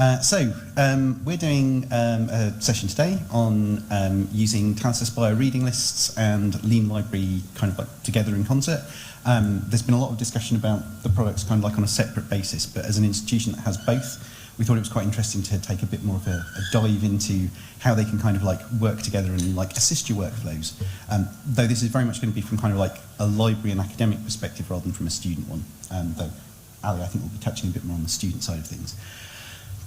We're doing a session today on using Talis Aspire reading lists and Lean Library kind of like together in concert. There's been a lot of discussion about the products kind of like on a separate basis, but as an institution that has both, we thought it was quite interesting to take a bit more of a dive into how they can kind of like work together and like assist your workflows. Though this is very much going to be from kind of like a library and academic perspective rather than from a student one. Though Ali, I think, will be touching a bit more on the student side of things.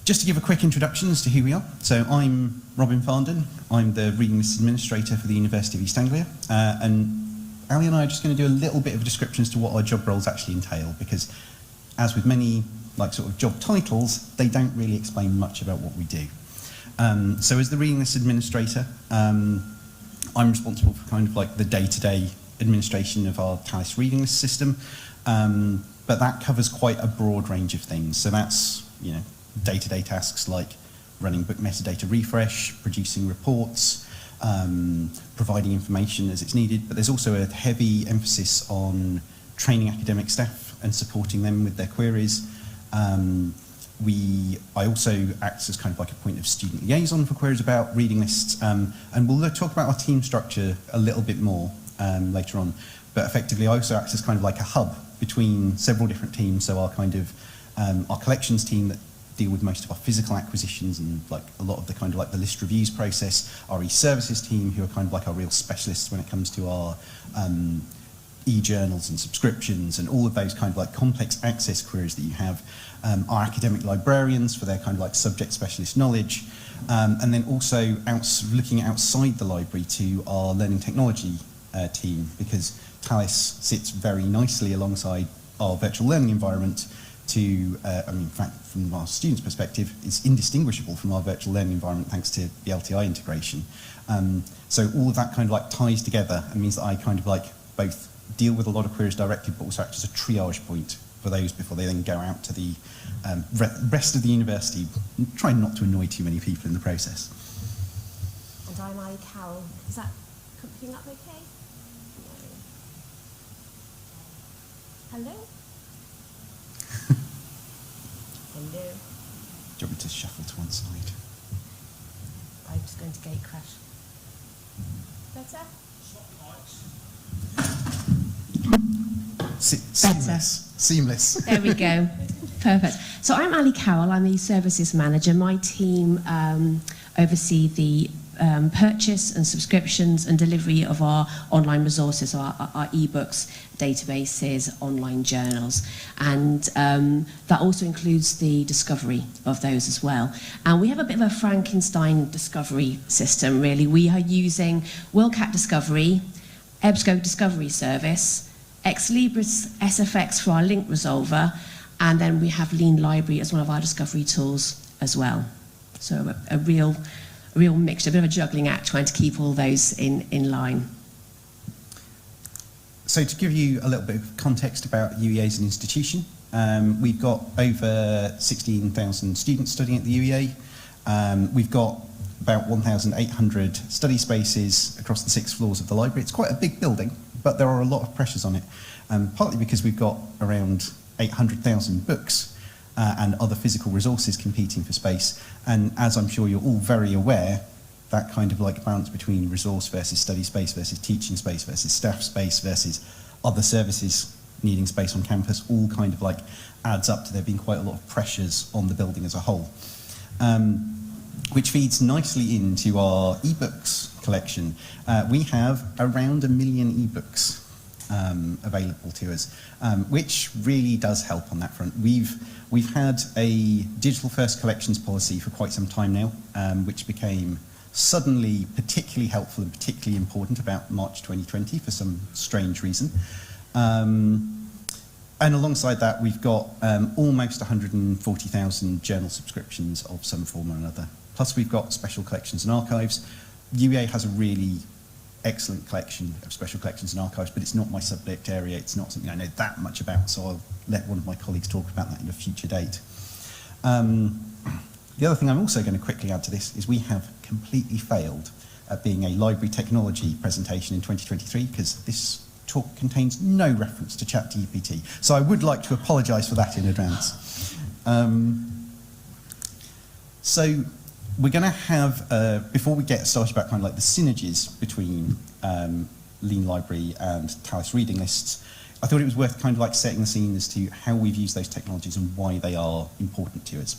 Just to give a quick introduction as to who we are. So I'm Robin Farndon. I'm the Reading Lists Administrator for the University of East Anglia. And Ali and I are just going to do a little bit of a description as to what our job roles actually entail, because as with many like sort of job titles, they don't really explain much about what we do. So as the Reading Lists Administrator, I'm responsible for kind of like the day-to-day administration of our Talis reading list system. But that covers quite a broad range of things. So that's, you know, day-to-day tasks like running book metadata refresh, producing reports, providing information as it's needed, but there's also a heavy emphasis on training academic staff and supporting them with their queries. I also act as kind of like a point of student liaison for queries about reading lists, and we'll talk about our team structure a little bit more later on, but effectively I also act as kind of like a hub between several different teams, so our kind of our collections team that deal with most of our physical acquisitions and like a lot of the kind of like the list reviews process, our e-services team who are kind of like our real specialists when it comes to our e-journals and subscriptions and all of those kind of like complex access queries that you have, our academic librarians for their kind of like subject specialist knowledge, and then also looking outside the library to our learning technology team, because Talis sits very nicely alongside our virtual learning environment to, in fact, from our students' perspective, it's indistinguishable from our virtual learning environment thanks to the LTI integration. So all of that kind of like ties together and means that I kind of like both deal with a lot of queries directly, but also act as a triage point for those before they then go out to the rest of the university, trying not to annoy too many people in the process. And I'm Allison Carroll. Is that coming up okay? No. Hello? Hello. Do you want me to shuffle to one side? I'm just going to gate crash. Better? Seamless. There we go. Perfect. So I'm Allison Carroll. I'm the services manager. My team oversee the purchase and subscriptions and delivery of our online resources, so our ebooks, databases, online journals, and that also includes the discovery of those as well. And we have a bit of a Frankenstein discovery system, really. We are using WorldCat Discovery, EBSCO Discovery Service, Ex Libris SFX for our link resolver, and then we have Lean Library as one of our discovery tools as well. So a real mixture, a bit of a juggling act, trying to keep all those in line. So to give you a little bit of context about UEA as an institution, we've got over 16,000 students studying at the UEA. We've got about 1,800 study spaces across the 6 floors of the library. It's quite a big building, but there are a lot of pressures on it, partly because we've got around 800,000 books and other physical resources competing for space. And as I'm sure you're all very aware, that kind of like balance between resource versus study space versus teaching space versus staff space versus other services needing space on campus all kind of like adds up to there being quite a lot of pressures on the building as a whole. Which feeds nicely into our ebooks collection. We have around 1 million ebooks available to us, which really does help on that front. We've had a digital first collections policy for quite some time now, which became suddenly particularly helpful and particularly important about March 2020 for some strange reason. And alongside that, we've got almost 140,000 journal subscriptions of some form or another. Plus we've got special collections and archives. UEA has a really excellent collection of special collections and archives, but it's not my subject area. It's not something I know that much about, so I'll let one of my colleagues talk about that in a future date. The other thing I'm also going to quickly add to this is we have completely failed at being a library technology presentation in 2023 because this talk contains no reference to ChatGPT. So I would like to apologise for that in advance. So we're going to have, before we get started about kind of like the synergies between Lean Library and Talis reading lists, I thought it was worth kind of like setting the scene as to how we've used those technologies and why they are important to us.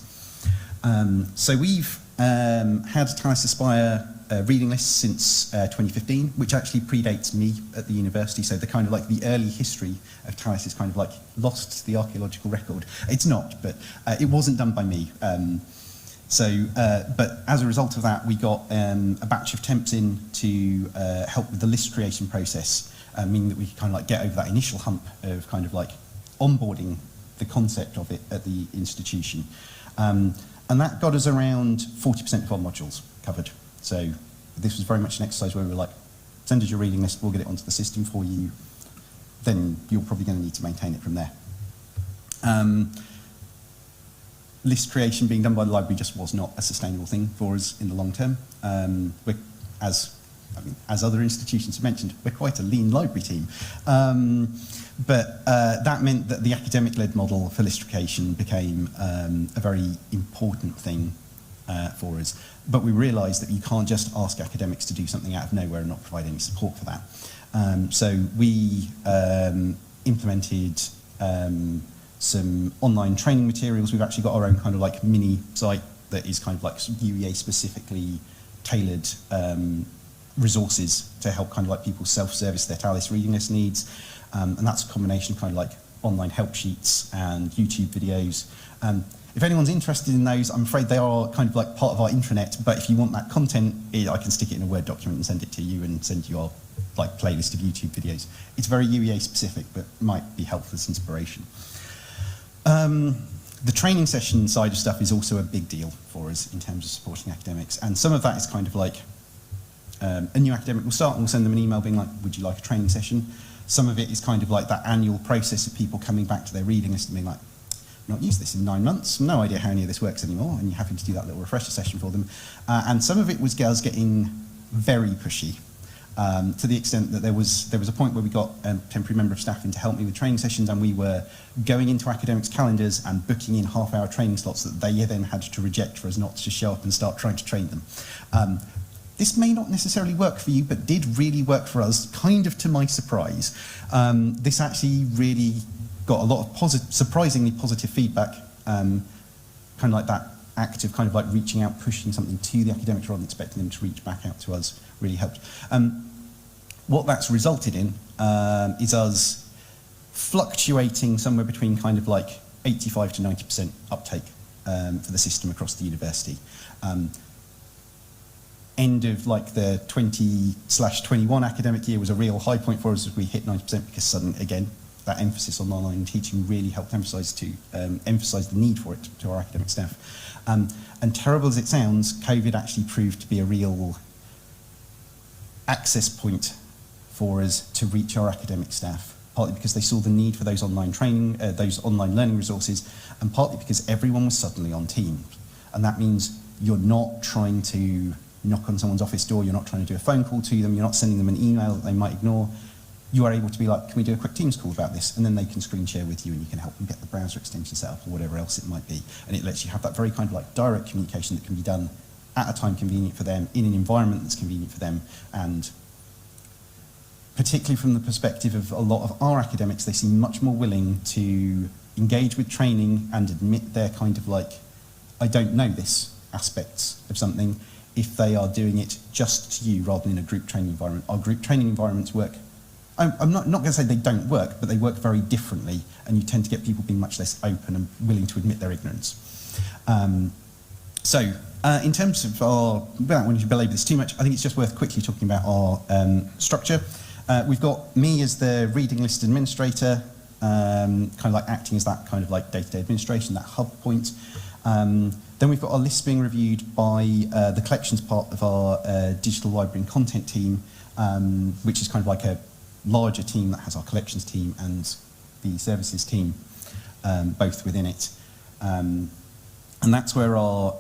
So we've had Talis Aspire reading lists since 2015, which actually predates me at the university. So the kind of like the early history of Talis is kind of like lost to the archaeological record. It's not, but it wasn't done by me. But as a result of that, we got a batch of temps in to help with the list creation process, meaning that we could kind of like get over that initial hump of kind of like onboarding the concept of it at the institution. And that got us around 40% of our modules covered. So this was very much an exercise where we were like, send us your reading list, we'll get it onto the system for you, then you're probably going to need to maintain it from there. List creation being done by the library just was not a sustainable thing for us in the long term. As other institutions have mentioned, we're quite a lean library team. But that meant that the academic-led model for list creation became a very important thing for us. But we realised that you can't just ask academics to do something out of nowhere and not provide any support for that. So we implemented some online training materials. We've actually got our own kind of like mini site that is kind of like UEA specifically tailored resources to help kind of like people self-service their Talis reading list needs. And that's a combination of kind of like online help sheets and YouTube videos. If anyone's interested in those, I'm afraid they are kind of like part of our intranet, but if you want that content, I can stick it in a Word document and send it to you and send you our like playlist of YouTube videos. It's very UEA specific, but might be helpful as inspiration. The training session side of stuff is also a big deal for us in terms of supporting academics, and some of that is kind of like a new academic will start and we'll send them an email being like, would you like a training session? Some of it is kind of like that annual process of people coming back to their reading list and being like, not used this in 9 months, no idea how any of this works anymore, and you're having to do that little refresher session for them. And some of it was girls getting very pushy, to the extent that there was a point where we got a temporary member of staff in to help me with training sessions, and we were going into academics' calendars and booking in half-hour training slots that they then had to reject for us not to show up and start trying to train them. This may not necessarily work for you, but did really work for us, kind of to my surprise. This actually really got a lot of surprisingly positive feedback, kind of like that act of kind of like reaching out, pushing something to the academics rather than expecting them to reach back out to us really helped. What that's resulted in is us fluctuating somewhere between kind of like 85 to 90% uptake for the system across the university. End of like the 20/21 academic year was a real high point for us as we hit 90% because suddenly, again, that emphasis on online teaching really helped emphasise the need for it to our academic staff. And terrible as it sounds, COVID actually proved to be a real access point for us to reach our academic staff, partly because they saw the need for those online training, those online learning resources, and partly because everyone was suddenly on Teams. And that means you're not trying to knock on someone's office door, you're not trying to do a phone call to them, you're not sending them an email that they might ignore. You are able to be like, can we do a quick Teams call about this? And then they can screen share with you and you can help them get the browser extension set up or whatever else it might be. And it lets you have that very kind of like direct communication that can be done at a time convenient for them, in an environment that's convenient for them. And particularly from the perspective of a lot of our academics, they seem much more willing to engage with training and admit their kind of like, I don't know this aspects of something, if they are doing it just to you rather than in a group training environment. Our group training environments work, I'm not going to say they don't work, but they work very differently, and you tend to get people being much less open and willing to admit their ignorance. In terms of our, without wanting to belabor this too much, I think it's just worth quickly talking about our structure. We've got me as the reading list administrator, kind of like acting as that kind of like day-to-day administration, that hub point. Then we've got our lists being reviewed by the collections part of our digital library and content team, which is kind of like a larger team that has our collections team and the services team, both within it. And that's where our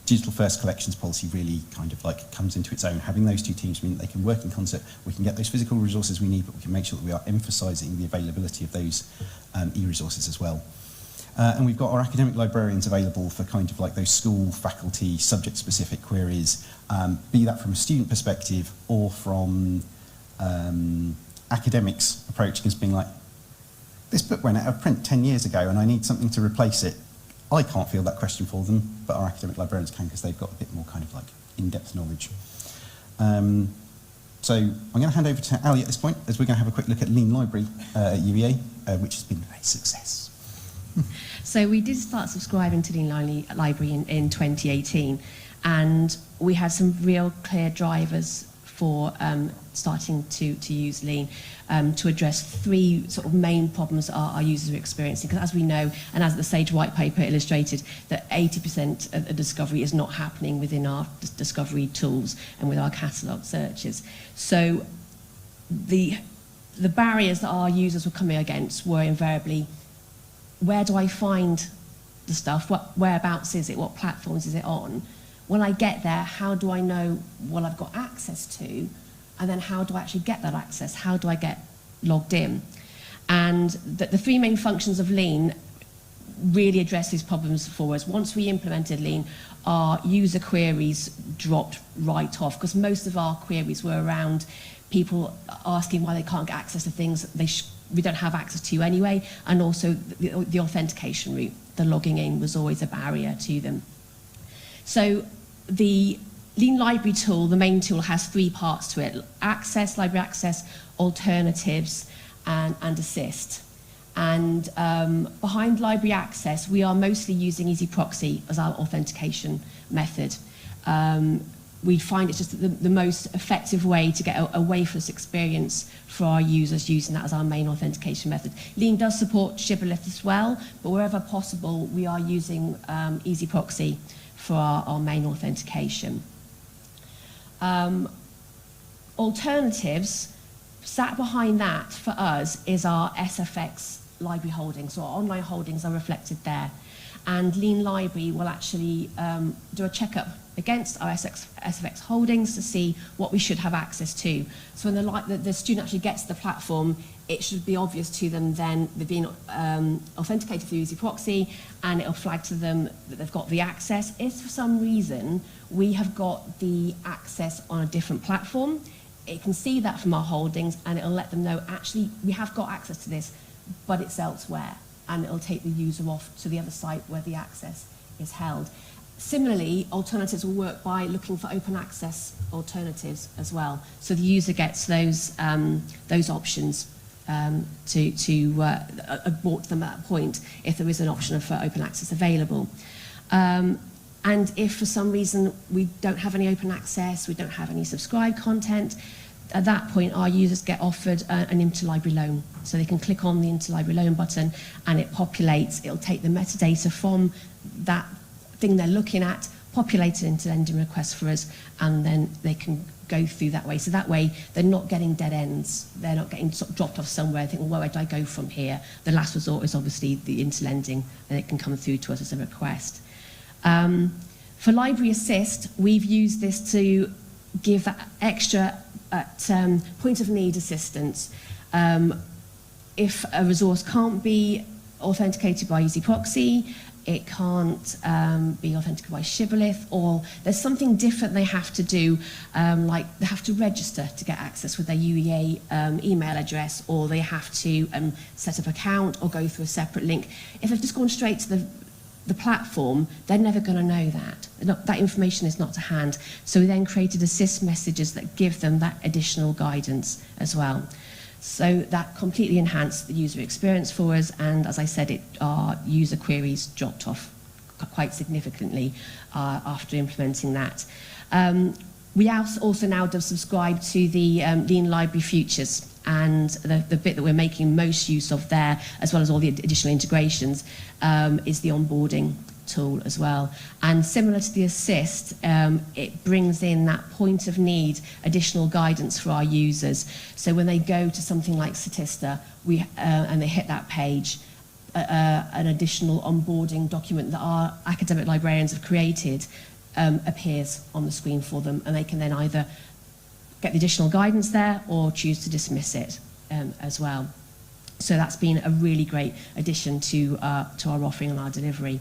digital first collections policy really kind of like comes into its own. Having those two teams mean that they can work in concert, we can get those physical resources we need, but we can make sure that we are emphasising the availability of those e-resources as well. And we've got our academic librarians available for kind of like those school, faculty, subject-specific queries, be that from a student perspective or from academics approaching us being like, this book went out of print 10 years ago and I need something to replace it. I can't field that question for them, but our academic librarians can because they've got a bit more kind of like in-depth knowledge. So I'm going to hand over to Ali at this point, as we're going to have a quick look at Lean Library at UEA, which has been a success. So we did start subscribing to Lean Library in 2018, and we had some real clear drivers for starting to use Lean to address three sort of main problems our users are experiencing. Because as we know, and as the Sage white paper illustrated, that 80% of the discovery is not happening within our discovery tools and with our catalogue searches. So the barriers that our users were coming against were invariably, where do I find the stuff? Whereabouts is it? What platforms is it on? When I get there, how do I know what I've got access to? And then how do I actually get that access? How do I get logged in? And the three main functions of Lean really address these problems for us. Once we implemented Lean, our user queries dropped right off, because most of our queries were around people asking why they can't get access to things we don't have access to anyway, and also the authentication route. The logging in was always a barrier to them. So the Lean Library tool, the main tool, has three parts to it: access, library access, alternatives, and assist. And behind library access, we are mostly using Easy Proxy as our authentication method. We find it's just the most effective way to get a waferless experience for our users using that as our main authentication method. Lean does support Shibboleth as well, but wherever possible, we are using Easy Proxy for our main authentication. Alternatives, sat behind that for us is our SFX library holdings. So our online holdings are reflected there. And Lean Library will actually do a checkup against our SFX holdings to see what we should have access to. So when the student actually gets to the platform, it should be obvious to them then they've been authenticated through Easy Proxy, and it'll flag to them that they've got the access. If for some reason we have got the access on a different platform, it can see that from our holdings, and it'll let them know, actually, we have got access to this, but it's elsewhere, and it'll take the user off to the other site where the access is held. Similarly, alternatives will work by looking for open access alternatives as well. So the user gets those options brought to them at that point if there is an option for open access available. And if for some reason we don't have any open access, we don't have any subscribed content, at that point our users get offered an interlibrary loan. So they can click on the interlibrary loan button and it populates, it'll take the metadata from that thing they're looking at, populate it into lending requests for us, and then they can go through that way. So that way they're not getting dead ends, they're not getting sort of dropped off somewhere and think, well, where do I go from here? The last resort is obviously the interlending, and it can come through to us as a request. For Library Assist, we've used this to give that extra point of need assistance. If a resource can't be authenticated by Easy Proxy, it can't be authenticated by Shibboleth, or there's something different they have to do, like they have to register to get access with their UEA email address, or they have to set up an account or go through a separate link. If they've just gone straight to the platform, they're never going to know that. That information is not to hand. So we then created assist messages that give them that additional guidance as well. So that completely enhanced the user experience for us, and as I said, our user queries dropped off quite significantly after implementing that. We also now do subscribe to the Lean Library Futures, and the bit that we're making most use of there, as well as all the additional integrations, is the onboarding tool as well. And similar to the assist, it brings in that point of need, additional guidance for our users. So when they go to something like Statista, and they hit that page, an additional onboarding document that our academic librarians have created appears on the screen for them, and they can then either get the additional guidance there or choose to dismiss it as well. So that's been a really great addition to our offering and our delivery.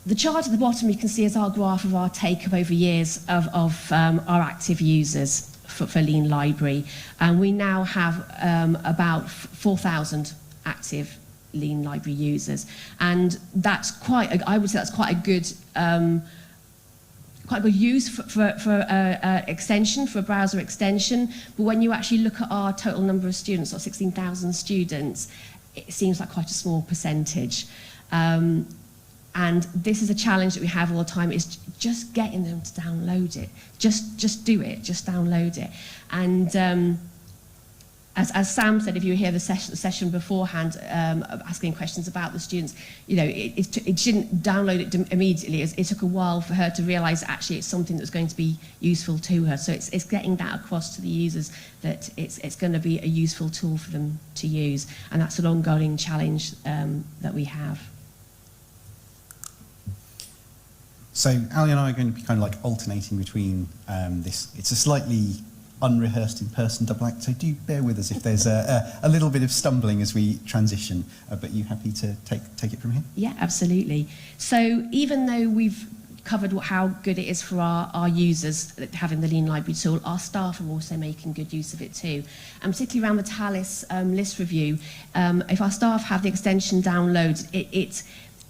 The chart at the bottom you can see is our graph of our take-up over years of our active users for Lean Library. And we now have about 4,000 active Lean Library users. And that's I would say that's quite a good use for extension, for a browser extension. But when you actually look at our total number of students, or 16,000 students, it seems like quite a small percentage. And this is a challenge that we have all the time, is just getting them to download it. Just do it, just download it. And as Sam said, if you hear the session beforehand, asking questions about the students, you know, she didn't download it immediately. It took a while for her to realise that actually it's something that's going to be useful to her. So it's getting that across to the users that it's going to be a useful tool for them to use. And that's an ongoing challenge that we have. So Ali and I are going to be kind of like alternating between this. It's a slightly unrehearsed in-person double act, so do bear with us if there's a little bit of stumbling as we transition. But you happy to take it from here? Yeah, absolutely. So even though we've covered how good it is for our users having the Lean Library tool, our staff are also making good use of it too. And particularly around the Talis list review, if our staff have the extension downloaded,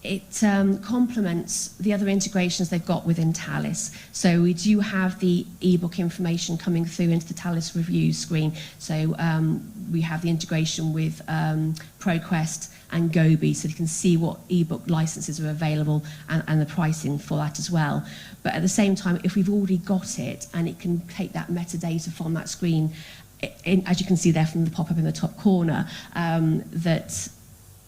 it complements the other integrations they've got within Talis. So we do have the ebook information coming through into the Talis review screen. So we have the integration with ProQuest and Gobi, so you can see what ebook licenses are available and the pricing for that as well. But at the same time, if we've already got it and it can take that metadata from that screen, as you can see there from the pop-up in the top corner, that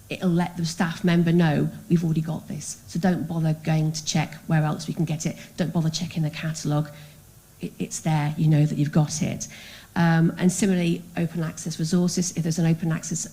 it'll let the staff member know we've already got this. So don't bother going to check where else we can get it. Don't bother checking the catalogue. It's there, you know that you've got it. And similarly, open access resources. If there's an open access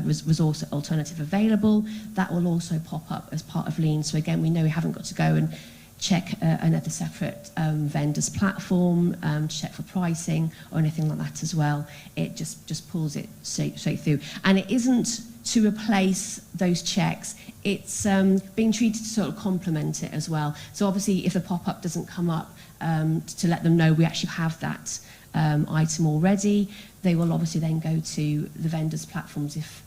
resource alternative available, that will also pop up as part of Lean. So again, we know we haven't got to go and check another separate vendor's platform to check for pricing or anything like that as well. It just pulls it straight through. And it isn't to replace those checks. It's being treated to sort of complement it as well. So obviously, if the pop-up doesn't come up, to let them know we actually have that item already, they will obviously then go to the vendor's platforms if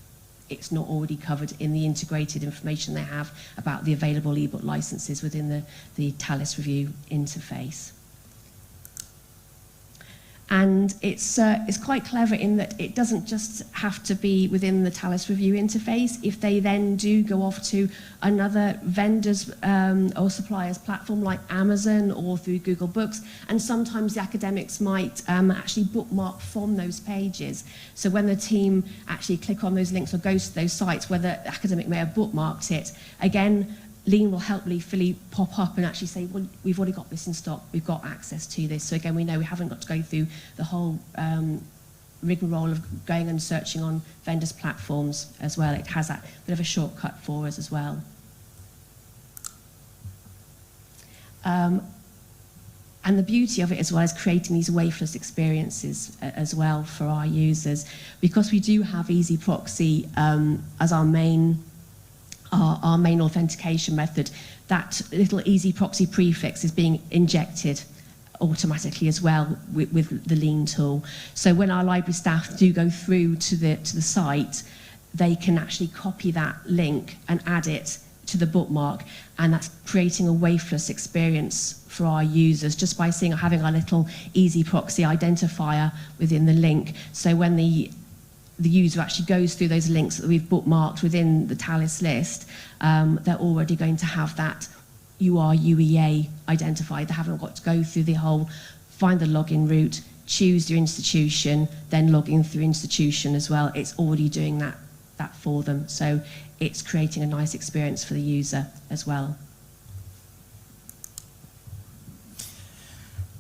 it's not already covered in the integrated information they have about the available ebook licenses within the Talis Review interface. And it's quite clever in that it doesn't just have to be within the Talis Review interface. If they then do go off to another vendor's or supplier's platform like Amazon or through Google Books, and sometimes the academics might actually bookmark from those pages. So when the team actually click on those links or go to those sites where the academic may have bookmarked it, again, Lean will helpfully pop up and actually say, well, we've already got this in stock, we've got access to this. So again, we know we haven't got to go through the whole rigmarole of going and searching on vendors' platforms as well. It has that bit of a shortcut for us as well. And the beauty of it as well is creating these wafeless experiences as well for our users. Because we do have Easy Proxy as our main authentication method, that little Easy Proxy prefix is being injected automatically as well with the Lean tool. So when our library staff do go through to the site, they can actually copy that link and add it to the bookmark, and that's creating a wafeless experience for our users just by having our little Easy Proxy identifier within the link. So when the user actually goes through those links that we've bookmarked within the Talis list, they're already going to have that UEA identified. They haven't got to go through the whole find the login route, choose your institution, then log in through institution as well. It's already doing that for them. So it's creating a nice experience for the user as well.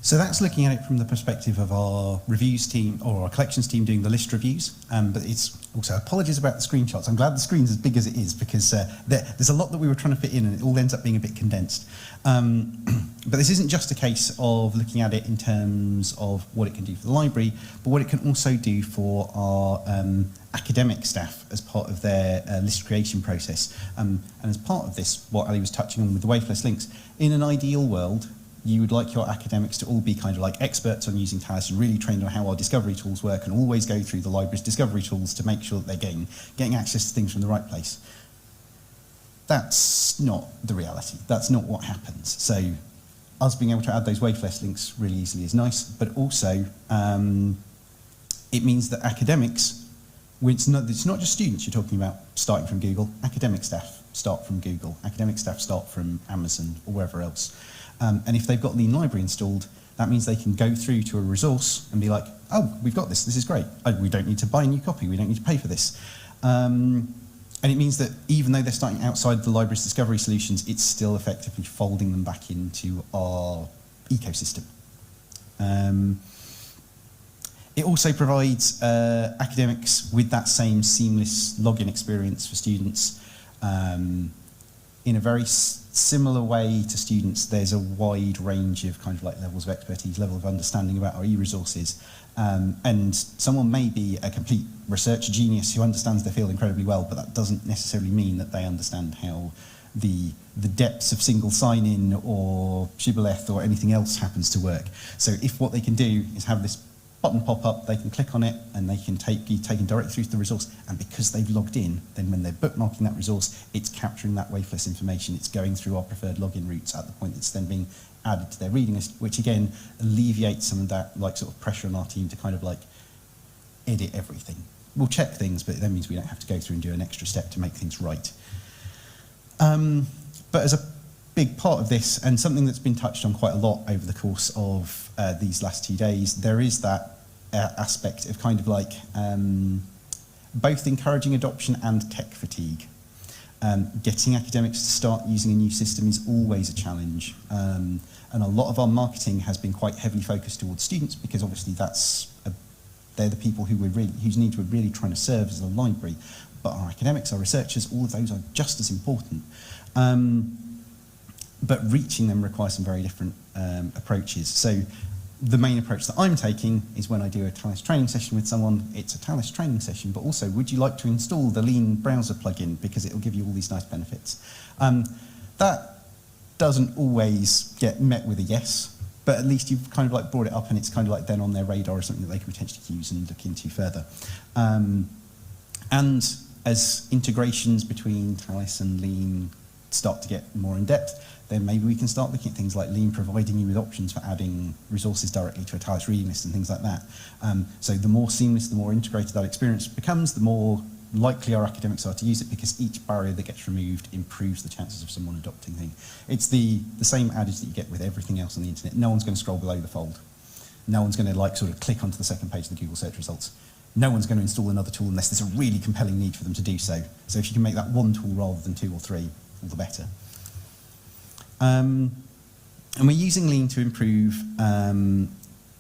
So that's looking at it from the perspective of our reviews team or our collections team doing the list reviews, but it's also, apologies about the screenshots. I'm glad the screen's as big as it is because there's a lot that we were trying to fit in and it all ends up being a bit condensed. But this isn't just a case of looking at it in terms of what it can do for the library, but what it can also do for our academic staff as part of their list creation process. And as part of this, what Ali was touching on with the waveless links, in an ideal world, you would like your academics to all be kind of like experts on using Talis and really trained on how our discovery tools work and always go through the library's discovery tools to make sure that they're getting access to things from the right place. That's not the reality. That's not what happens. So us being able to add those waveless links really easily is nice, but also it means that academics, it's not just students you're talking about starting from Google, academic staff start from Google, academic staff start from Amazon or wherever else. And if they've got Lean Library installed, that means they can go through to a resource and be like, oh, we've got this is great. We don't need to buy a new copy, we don't need to pay for this. And it means that even though they're starting outside the library's discovery solutions, it's still effectively folding them back into our ecosystem. It also provides academics with that same seamless login experience for students. In a very similar way to students, there's a wide range of kind of like levels of expertise, level of understanding about our e-resources. And someone may be a complete research genius who understands their field incredibly well, but that doesn't necessarily mean that they understand how the depths of single sign-in or shibboleth or anything else happens to work. So if what they can do is have this button pop up, they can click on it and they can be taken directly through to the resource, and because they've logged in, then when they're bookmarking that resource, it's capturing that waveless information, it's going through our preferred login routes at the point it's then being added to their reading list, which again alleviates some of that like sort of pressure on our team to kind of like edit everything. We'll check things, but it then means we don't have to go through and do an extra step to make things right. But as a big part of this, and something that's been touched on quite a lot over the course of these last 2 days, there is that aspect of kind of like both encouraging adoption and tech fatigue. Getting academics to start using a new system is always a challenge. And a lot of our marketing has been quite heavily focused towards students because obviously they're the people whose needs we're really trying to serve as a library. But our academics, our researchers, all of those are just as important. But reaching them requires some very different approaches. So the main approach that I'm taking is when I do a Talis training session with someone, it's a Talis training session, but also would you like to install the Lean browser plugin because it'll give you all these nice benefits. That doesn't always get met with a yes, but at least you've kind of like brought it up and it's kind of like then on their radar or something that they can potentially use and look into further. And as integrations between Talis and Lean start to get more in depth, then maybe we can start looking at things like Lean providing you with options for adding resources directly to a Talis reading list and things like that. So the more seamless, the more integrated that experience becomes, the more likely our academics are to use it because each barrier that gets removed improves the chances of someone adopting things. It's the same adage that you get with everything else on the internet. No one's going to scroll below the fold. No one's going to like sort of click onto the second page of the Google search results. No one's going to install another tool unless there's a really compelling need for them to do so. So if you can make that one tool rather than 2 or 3, all the better. And we're using Lean to improve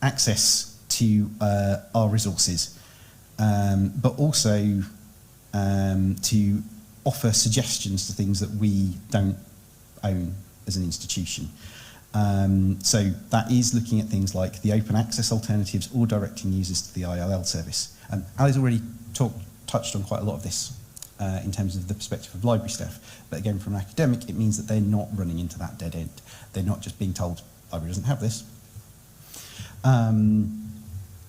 access to our resources, but also to offer suggestions to things that we don't own as an institution. So that is looking at things like the open access alternatives or directing users to the ILL service. Ali's already touched on quite a lot of this in terms of the perspective of library staff. But again, from an academic, it means that they're not running into that dead end. They're not just being told, library doesn't have this.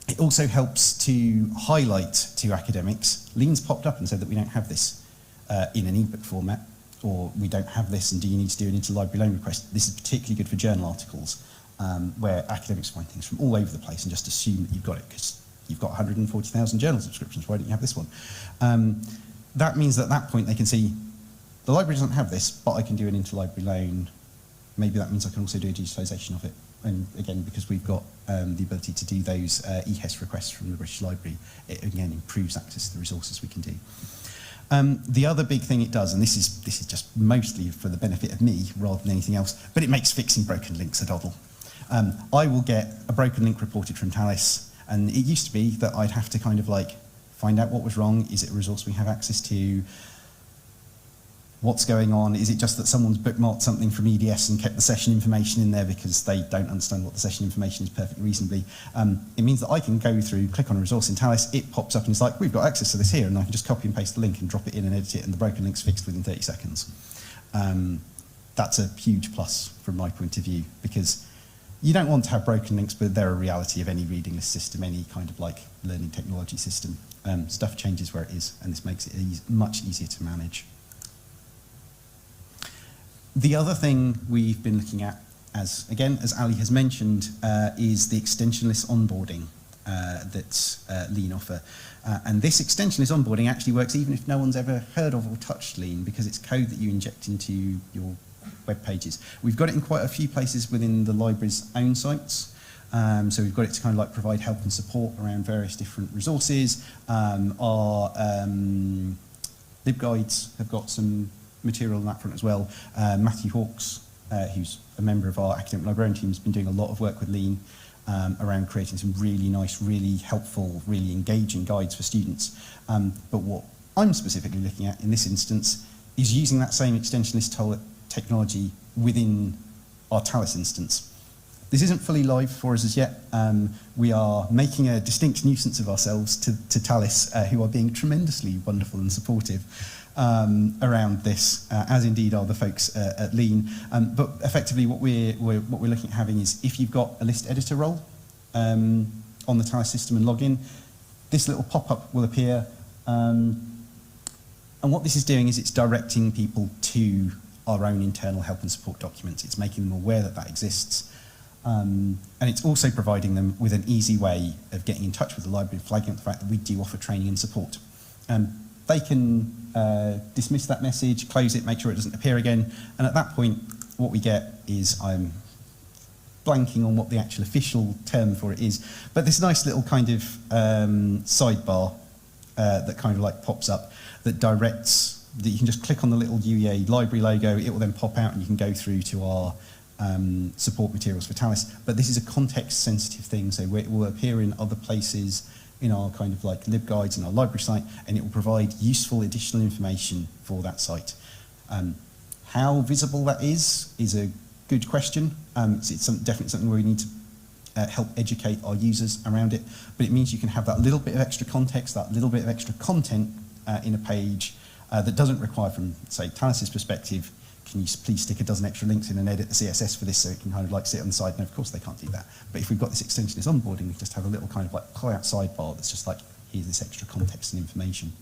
It also helps to highlight to academics, Lean's popped up and said that we don't have this in an ebook format, or we don't have this and do you need to do an interlibrary loan request. This is particularly good for journal articles where academics find things from all over the place and just assume that you've got it because you've got 140,000 journal subscriptions, why don't you have this one? That means that at that point they can see, the library doesn't have this, but I can do an interlibrary loan. Maybe that means I can also do a digitalisation of it. And again, because we've got the ability to do those EHES requests from the British Library, it again improves access to the resources we can do. The other big thing it does, and this is just mostly for the benefit of me rather than anything else, but it makes fixing broken links a doddle. I will get a broken link reported from Talis, and it used to be that I'd have to kind of like find out what was wrong. Is it a resource we have access to? What's going on? Is it just that someone's bookmarked something from EDS and kept the session information in there because they don't understand what the session information is perfectly reasonably? It means that I can go through, click on a resource in Talis, it pops up and it's like, we've got access to this here, and I can just copy and paste the link and drop it in and edit it, and the broken link's fixed within 30 seconds. That's a huge plus from my point of view, because you don't want to have broken links, but they're a reality of any reading list system, any kind of like learning technology system. Stuff changes where it is, and this makes it much easier to manage. The other thing we've been looking at, as Ali has mentioned, is the extensionless onboarding that Lean offer. And this extensionless onboarding actually works even if no one's ever heard of or touched Lean, because it's code that you inject into your web pages. We've got it in quite a few places within the library's own sites. So we've got it to kind of like provide help and support around various different resources. Our LibGuides have got some material on that front as well. Matthew Hawkes, who's a member of our academic librarian team, has been doing a lot of work with Lean around creating some really nice, really helpful, really engaging guides for students. But what I'm specifically looking at in this instance is using that same extensionless technology within our Talis instance. This isn't fully live for us as yet. We are making a distinct nuisance of ourselves to Talis, who are being tremendously wonderful and supportive around this, as indeed are the folks at Lean. But effectively what we're looking at having is, if you've got a list editor role on the Talis system and login, this little pop-up will appear. And what this is doing is it's directing people to our own internal help and support documents. It's making them aware that that exists. And it's also providing them with an easy way of getting in touch with the library, flagging up the fact that we do offer training and support. They can dismiss that message, close it, make sure it doesn't appear again, and at that point what we get is, I'm blanking on what the actual official term for it is, but this nice little kind of sidebar that kind of like pops up that directs, that you can just click on the little UEA library logo, it will then pop out and you can go through to our support materials for Talis. But this is a context sensitive thing, so it will appear in other places in our kind of like LibGuides and our library site, and it will provide useful additional information for that site. How visible that is a good question. It's definitely something where we need to help educate our users around it, but it means you can have that little bit of extra context, that little bit of extra content in a page that doesn't require, from, say, Talis's perspective, can you please stick a dozen extra links in and edit the CSS for this so it can kind of like sit on the side? No, of course they can't do that. But if we've got this extensionless onboarding, we just have a little kind of like pull out sidebar that's just like, here's this extra context and information.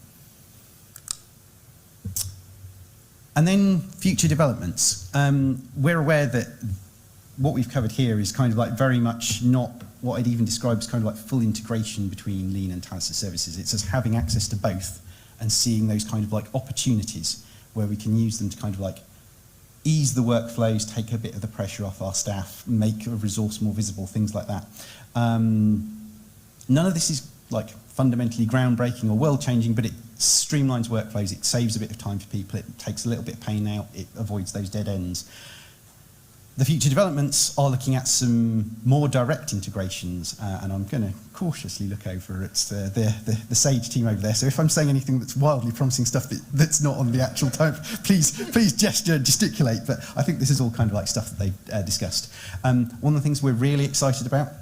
And then future developments. We're aware that what we've covered here is kind of like very much not what I'd even describe as kind of like full integration between Lean and Talis services. It's us having access to both and seeing those kind of like opportunities where we can use them to kind of like ease the workflows, take a bit of the pressure off our staff, make a resource more visible, things like that. None of this is like fundamentally groundbreaking or world-changing, but it streamlines workflows, it saves a bit of time for people, it takes a little bit of pain out, it avoids those dead ends. The future developments are looking at some more direct integrations, and I'm going to cautiously look over at the Sage team over there. So if I'm saying anything that's wildly promising stuff that's not on the actual time, please gesture and gesticulate. But I think this is all kind of like stuff that they've discussed. One of the things we're really excited about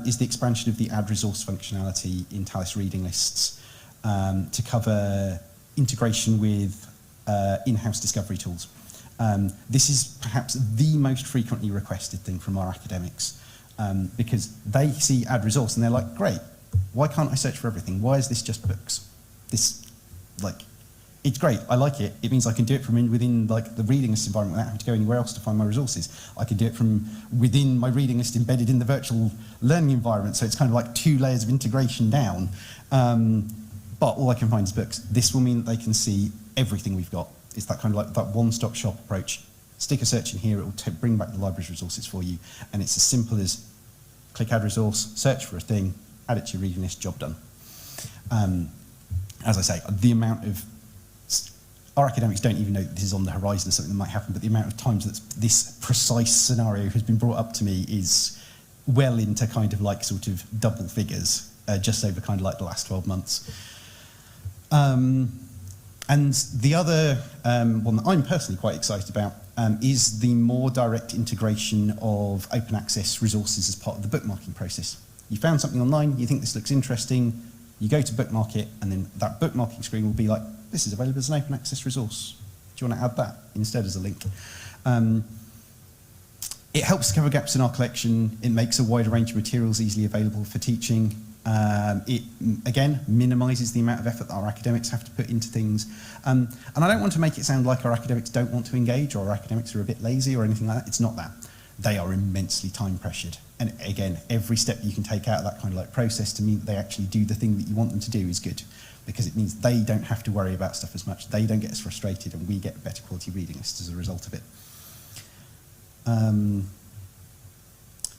is the expansion of the add resource functionality in Talis reading lists to cover integration with in-house discovery tools. This is perhaps the most frequently requested thing from our academics, because they see add resource and they're like, great, why can't I search for everything? Why is this just books? This, like, it's great, I like it. It means I can do it from within like the reading list environment without having to go anywhere else to find my resources. I can do it from within my reading list embedded in the virtual learning environment, so it's kind of like 2 layers of integration down. But all I can find is books. This will mean that they can see everything we've got. It's that kind of like that one-stop shop approach. Stick a search in here, it will bring back the library's resources for you, and it's as simple as click add resource, search for a thing, add it to your reading list, job done. As I say, the amount of, our academics don't even know that this is on the horizon of something that might happen, but the amount of times that this precise scenario has been brought up to me is well into kind of like sort of double figures just over kind of like the last 12 months. And the other one that I'm personally quite excited about is the more direct integration of open access resources as part of the bookmarking process. You found something online, you think this looks interesting, you go to bookmark it, and then that bookmarking screen will be like, this is available as an open access resource. Do you want to add that instead as a link? It helps cover gaps in our collection. It makes a wider range of materials easily available for teaching. It, again, minimises the amount of effort that our academics have to put into things. And I don't want to make it sound like our academics don't want to engage or our academics are a bit lazy or anything like that. It's not that. They are immensely time pressured. And again, every step you can take out of that kind of like process to mean that they actually do the thing that you want them to do is good, because it means they don't have to worry about stuff as much. They don't get as frustrated, and we get better quality reading lists as a result of it.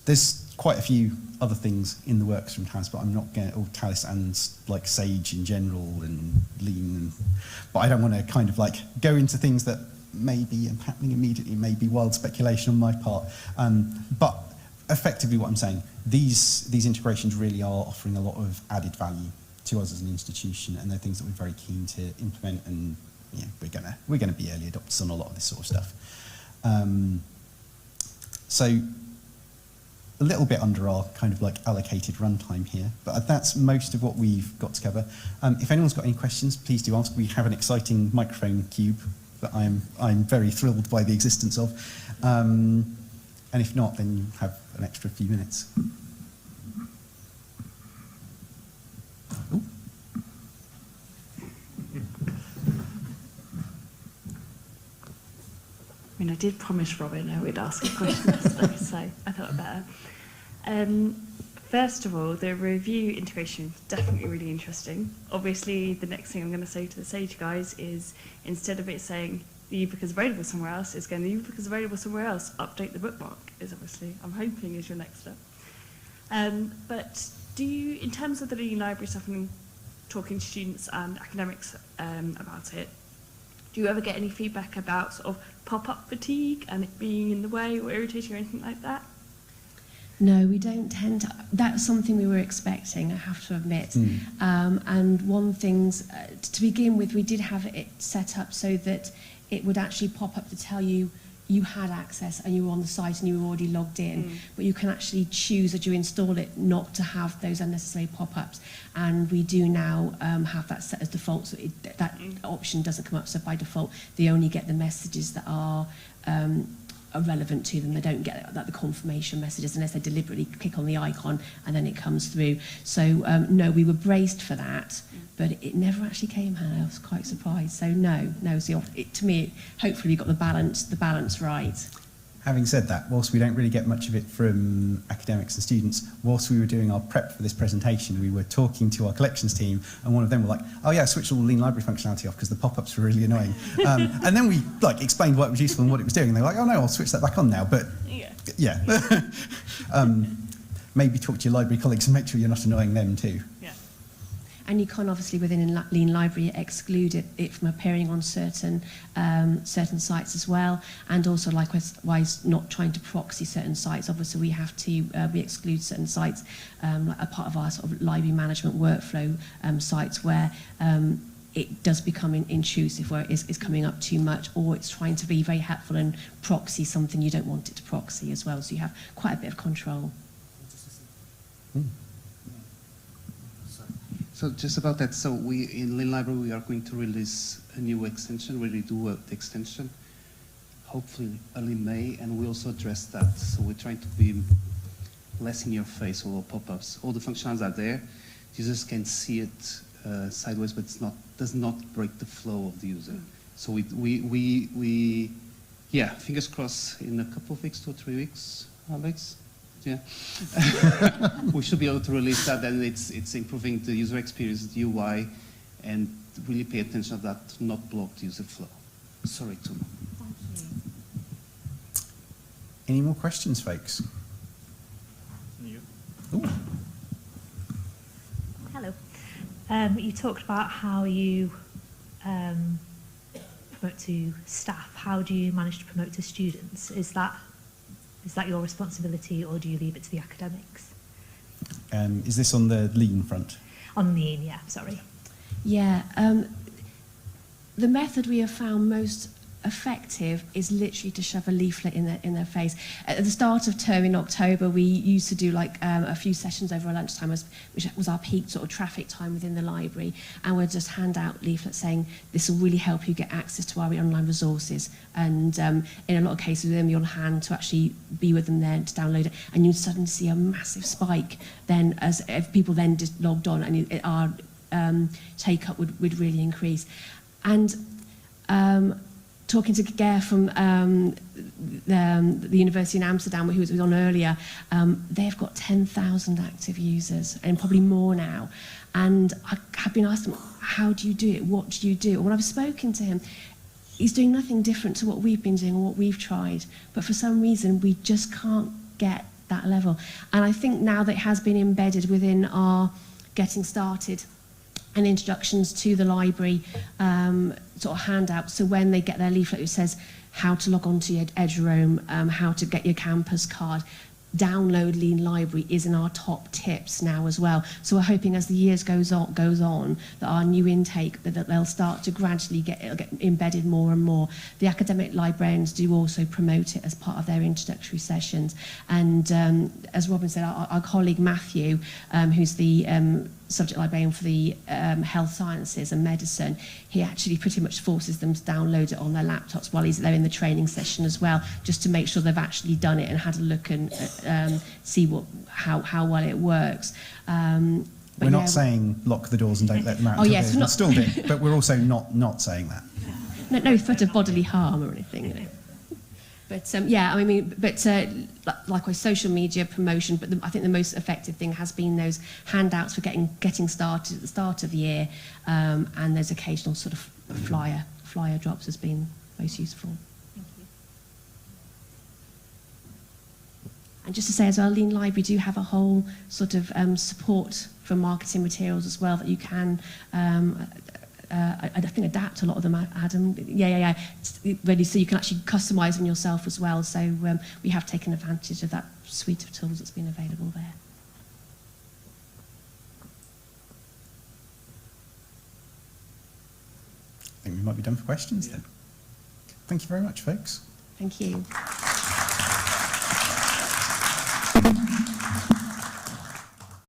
There's quite a few other things in the works from Talis, but I'm not going to, Talis and like Sage in general and Lean, but I don't want to kind of like go into things that may be happening immediately, may be wild speculation on my part. But effectively what I'm saying, these integrations really are offering a lot of added value to us as an institution, and they're things that we're very keen to implement, and yeah, we're gonna be early adopters on a lot of this sort of stuff. So a little bit under our kind of like allocated runtime here, but that's most of what we've got to cover. If anyone's got any questions, please do ask. We have an exciting microphone cube that I'm very thrilled by the existence of. And if not, then you have an extra few minutes. Ooh. I mean, I did promise Robin I would ask a question yesterday, so I thought better. First of all, the review integration is definitely really interesting. Obviously, the next thing I'm going to say to the Sage guys is, instead of it saying the ebook is available somewhere else, it's going the ebook is available somewhere else, update the bookmark is obviously, I'm hoping, is your next step. But do you, in terms of the Lean Library stuff and talking to students and academics about it, do you ever get any feedback about sort of pop-up fatigue and it being in the way or irritating or anything like that? No, we don't tend to. That's something we were expecting, I have to admit. And one thing, to begin with, we did have it set up so that it would actually pop up to tell you you had access and you were on the site and you were already logged in, but you can actually choose as you install it not to have those unnecessary pop-ups. And we do now have that set as default, so that option doesn't come up. So by default, they only get the messages that are relevant to them. They don't get the confirmation messages unless they deliberately click on the icon and then it comes through. So no, we were braced for that, but it never actually came out. I was quite surprised. So no. So to me, hopefully we got the balance right. Having said that, whilst we don't really get much of it from academics and students, whilst we were doing our prep for this presentation, we were talking to our collections team, and one of them were like, oh yeah, I switched all the Lean Library functionality off because the pop-ups were really annoying. And then we like explained what was useful and what it was doing, and they were like, oh no, I'll switch that back on now. But yeah. Maybe talk to your library colleagues and make sure you're not annoying them too. Yeah. And you can obviously within Lean Library exclude it from appearing on certain sites as well, and also likewise not trying to proxy certain sites. Obviously we have to we exclude certain sites, like a part of our sort of library management workflow sites where it does become intrusive, where it is coming up too much, or it's trying to be very helpful and proxy something you don't want it to proxy as well. So you have quite a bit of control. So just about that, so we in Lean Library we are going to release a new extension, we redo the extension, hopefully early May, and we also address that. So we're trying to be less in your face, all the pop-ups. All the functions are there, users can see it sideways, but does not break the flow of the user. So we yeah, fingers crossed in a couple of weeks, 2 or 3 weeks, Alex. Yeah, we should be able to release that, and it's improving the user experience, the UI, and really pay attention to that to not block the user flow. Sorry, Tuma. Thank you. Any more questions, folks? Ooh. Hello. You talked about how you promote to staff. How do you manage to promote to students? Is that Is that your responsibility, or do you leave it to the academics? Is this on the lean front? On the, yeah, sorry. Yeah, the method we have found most effective is literally to shove a leaflet in their face. At the start of term in October, we used to do like a few sessions over our lunchtime, which was our peak sort of traffic time within the library, and we'd just hand out leaflets saying this will really help you get access to our online resources, and in a lot of cases with them on hand to actually be with them there to download it, and you'd suddenly see a massive spike then as if people then just logged on, and our take-up would really increase. And talking to Ger from the University in Amsterdam, who was on earlier, they've got 10,000 active users, and probably more now. And I have been asked him, how do you do it? What do you do? And when I've spoken to him, he's doing nothing different to what we've been doing or what we've tried. But for some reason, we just can't get that level. And I think now that it has been embedded within our getting started and introductions to the library sort of handout. So when they get their leaflet, it says how to log on to your Eduroam, how to get your campus card. Download Lean Library is in our top tips now as well. So we're hoping as the years goes on that our new intake, that they'll start to gradually get embedded more and more. The academic librarians do also promote it as part of their introductory sessions. And as Robin said, our colleague Matthew, who's the subject librarian for the health sciences and medicine, he actually pretty much forces them to download it on their laptops while they're in the training session as well, just to make sure they've actually done it and had a look and see how well it works. We're not saying lock the doors and don't let them out. Oh yes, they've installed it, but we're also not saying that. No threat of bodily harm or anything, you know. But yeah, I mean, likewise, social media promotion. But I think the most effective thing has been those handouts for getting started at the start of the year, and those occasional sort of flyer drops has been most useful. Thank you. And just to say as well, Lean Library do have a whole sort of support for marketing materials as well that you can. I think adapt a lot of them, Adam. Yeah. Ready, so you can actually customise them yourself as well. So we have taken advantage of that suite of tools that's been available there. I think we might be done for questions then. Thank you very much, folks. Thank you.